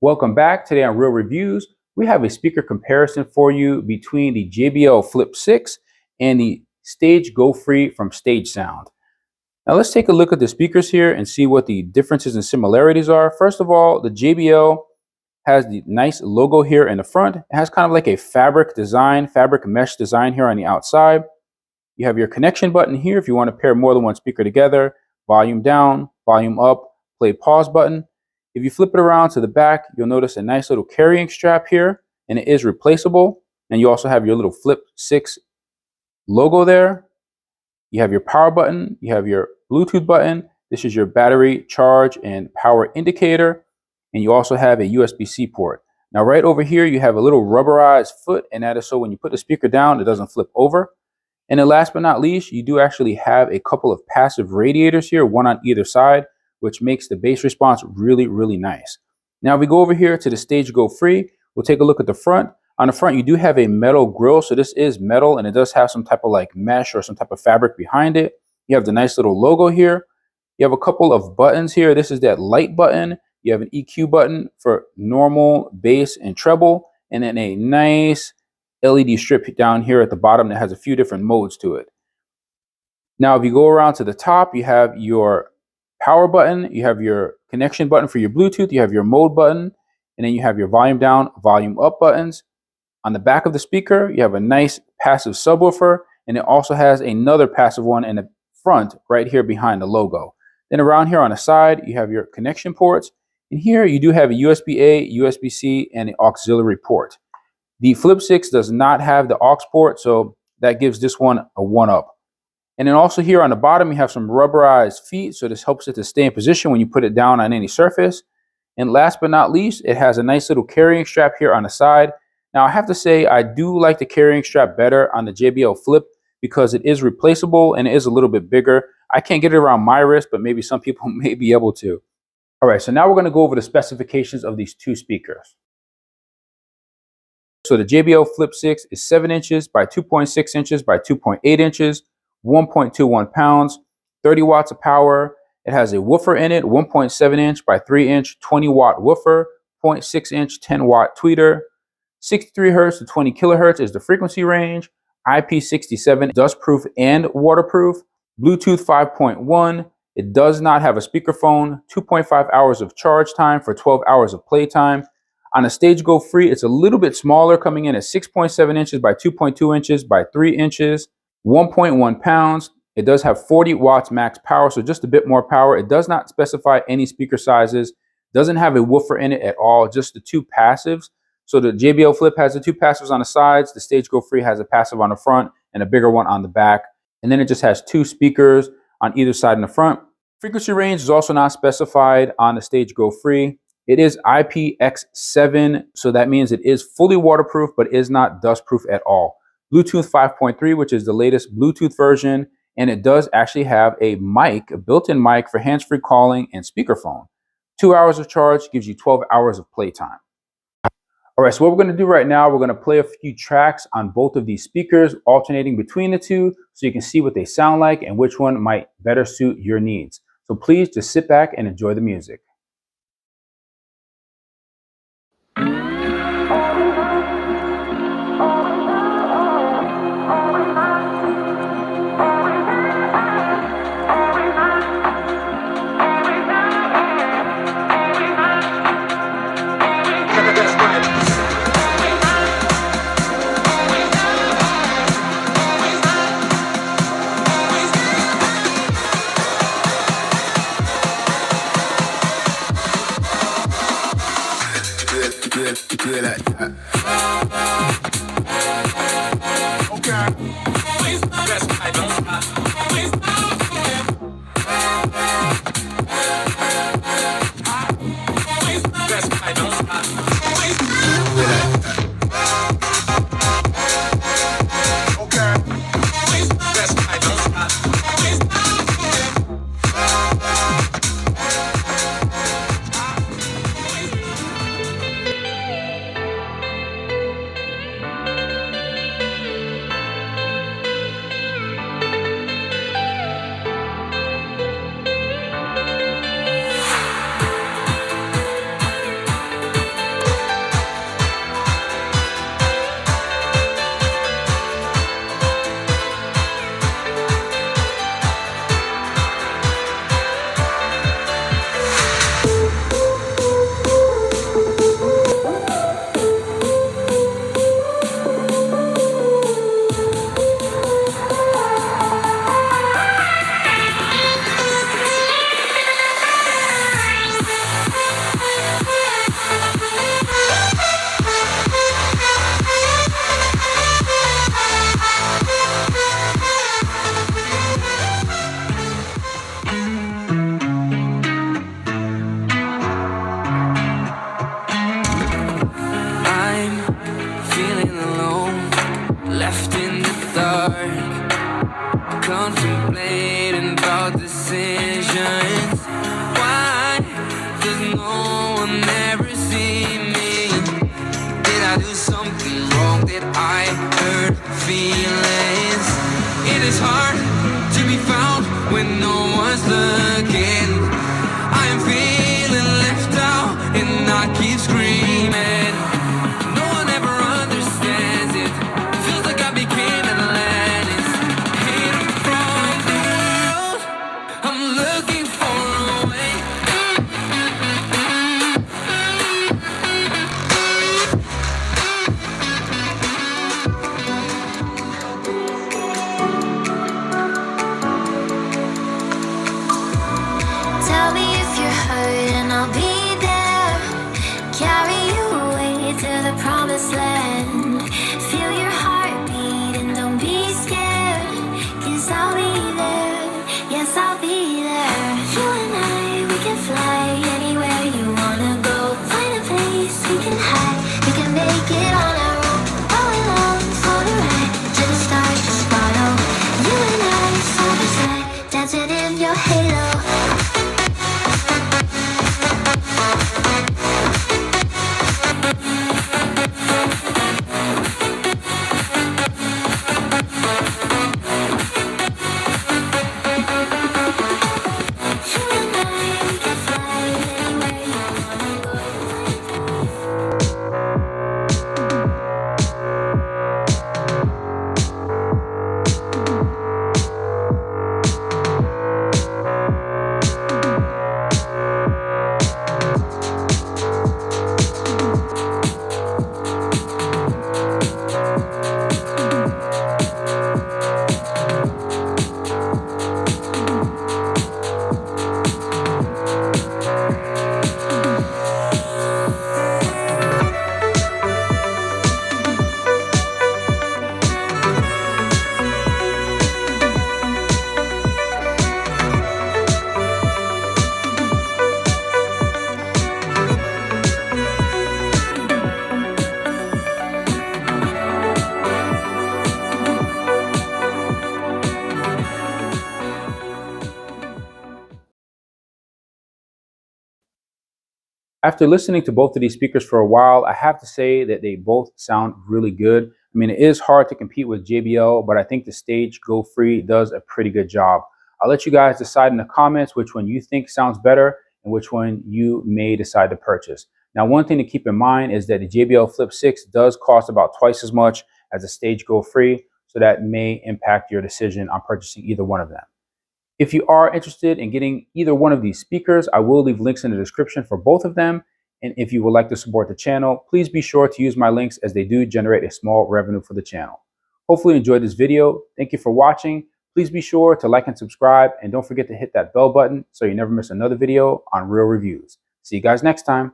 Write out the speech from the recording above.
Welcome back. Today on Real Reviews, we have a speaker comparison for you between the JBL Flip 6 and the Stage GoFree from StageSound. Now let's take a look at the speakers here and see what the differences and similarities are. First of all, the JBL has the nice logo here in the front. It has kind of like a fabric mesh design here on the outside. You have your connection button here if you want to pair more than one speaker together, volume down, volume up, play pause button. If you flip it around to the back, you'll notice a nice little carrying strap here, and it is replaceable. And you also have your little Flip 6 logo there. You have your power button, you have your Bluetooth button. This is your battery charge and power indicator. And you also have a USB-C port. Now right over here, you have a little rubberized foot, and that is so when you put the speaker down, it doesn't flip over. And then last but not least, you do actually have a couple of passive radiators here, one on either side, which makes the bass response really, really nice. Now, if we go over here to the Stage GoFree, we'll take a look at the front. On the front, you do have a metal grille. So this is metal, and it does have some type of like mesh or some type of fabric behind it. You have the nice little logo here. You have a couple of buttons here. This is that light button. You have an EQ button for normal, bass, and treble, and then a nice LED strip down here at the bottom that has a few different modes to it. Now, if you go around to the top, you have your power button, you have your connection button for your Bluetooth, you have your mode button, and then you have your volume down, volume up buttons. On the back of the speaker, you have a nice passive subwoofer, and it also has another passive one in the front right here behind the logo. Then around here on the side, you have your connection ports, and here you do have a USB-A, USB-C, and an auxiliary port. The Flip 6 does not have the aux port, so that gives this one a 1-up. And then also here on the bottom, you have some rubberized feet, so this helps it to stay in position when you put it down on any surface. And last but not least, it has a nice little carrying strap here on the side. Now, I have to say, I do like the carrying strap better on the JBL Flip because it is replaceable and it is a little bit bigger. I can't get it around my wrist, but maybe some people may be able to. All right, so now we're going to go over the specifications of these two speakers. So the JBL Flip 6 is 7 inches by 2.6 inches by 2.8 inches, 1.21 pounds, 30 watts of power. It has a woofer in it, 1.7 inch by 3 inch, 20 watt woofer, 0.6 inch, 10 watt tweeter. 63 hertz to 20 kilohertz is the frequency range. IP67, dustproof and waterproof. Bluetooth 5.1. It does not have a speakerphone. 2.5 hours of charge time for 12 hours of playtime. On a Stage GoFree, it's a little bit smaller, coming in at 6.7 inches by 2.2 inches by 3 inches, 1.1 pounds. It does have 40 watts max power, so just a bit more power. It does not specify any speaker sizes. Doesn't have a woofer in it at all, just the two passives. So the JBL Flip has the two passives on the sides. The Stage GoFree has a passive on the front and a bigger one on the back. And then it just has two speakers on either side in the front. Frequency range is also not specified on the Stage GoFree. It is IPX7, so that means it is fully waterproof, but is not dustproof at all. Bluetooth 5.3, which is the latest Bluetooth version, and it does actually have a mic, a built-in mic for hands-free calling and speakerphone. 2 hours of charge gives you 12 hours of playtime. All right, so what we're going to do right now, we're going to play a few tracks on both of these speakers, alternating between the two, so you can see what they sound like and which one might better suit your needs. So please just sit back and enjoy the music. decisions. Why does no one ever see me? Did I do something wrong? Did I hurt feelings? It is hard to be found when no one's looking. I am feeling left out and I keep screaming. No one ever understands it. Feels like I became an Atlantis. Hidden from the world, I'm looking for a way. Tell me if you're hurt and I'll be there. Carry you away to the promised land. Feel your heartbeat and don't be scared. 'Cause I'll be there, yes I'll be there. You and I, we can fly anywhere you wanna go. Find a place we can hide, we can make it on our own. Going along for the ride, to the stars just follow. You and I, side by side, dancing in your halo. After listening to both of these speakers for a while, I have to say that they both sound really good. I mean, it is hard to compete with JBL, but I think the Stage GoFree does a pretty good job. I'll let you guys decide in the comments which one you think sounds better and which one you may decide to purchase. Now, one thing to keep in mind is that the JBL Flip 6 does cost about twice as much as the Stage GoFree, so that may impact your decision on purchasing either one of them. If you are interested in getting either one of these speakers, I will leave links in the description for both of them. And if you would like to support the channel, please be sure to use my links as they do generate a small revenue for the channel. Hopefully you enjoyed this video. Thank you for watching. Please be sure to like and subscribe, and don't forget to hit that bell button so you never miss another video on Real Reviews. See you guys next time.